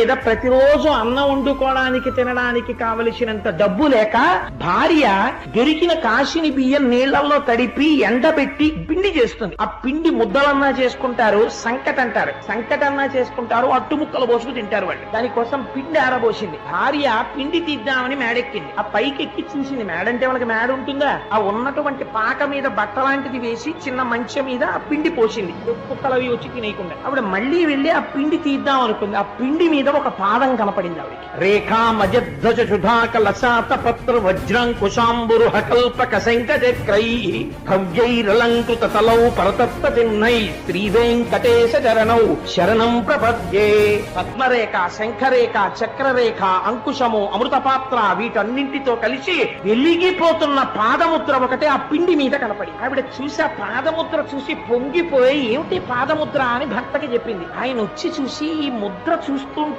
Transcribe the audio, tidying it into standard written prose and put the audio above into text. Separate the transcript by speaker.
Speaker 1: లేదా ప్రతిరోజు అన్నం వండుకోవడానికి తినడానికి కావలసినంత డబ్బు లేక భార్య దొరికిన కాశీని బియ్యం నీళ్లలో తడిపి ఎండబెట్టి పిండి చేస్తుంది. ఆ పిండి ముద్దలన్నా చేసుకుంటారు, సంకట అంటారు, సంకటన్నా చేసుకుంటారు, అట్టుముక్కలు పోసుకు తింటారు వాళ్ళు. దానికోసం పిండి ఆరబోసింది. భార్య పిండి తీద్దామని మేడెక్కింది. ఆ పైకి ఎక్కి చూసింది. మేడంటే వాళ్ళకి మేడ ఉంటుందా? ఆ ఉన్నటువంటి పాక మీద బట్ట లాంటిది వేసి చిన్న మంచం మీద ఆ పిండి పోసింది, కుక్కలు అవి వచ్చి తినేయకుండా. ఆవిడ మళ్ళీ వెళ్ళి ఆ పిండి తీద్దాం అనుకుంది. ఆ పిండి మీద ఒక పాదం కనపడింది ఆవిడకి. రేఖా మజధ్వజ సుధాక లసాత పత్ర వజ్రాంకుశాంబురుహ కల్పక శంఖచక్రై భవ్యైరలంకృత తలౌ పరతత్వ చిహ్నై శ్రీ వెంకటేశ చరణౌ శరణం ప్రపద్యే. పద్మరేఖ, శంఖరేఖ, చక్రరేఖ, అంకుశము, అమృతపాత్ర వీటన్నింటితో కలిసి వెలిగిపోతున్న పాదముద్ర ఒకటే ఆ పిండి మీద కనపడి. ఆవిడ చూసి ఆ పాదముద్ర చూసి పొంగిపోయి ఏమిటి పాదముద్ర అని భర్తకి చెప్పింది. ఆయన వచ్చి చూసి ఈ ముద్ర చూస్తుంటే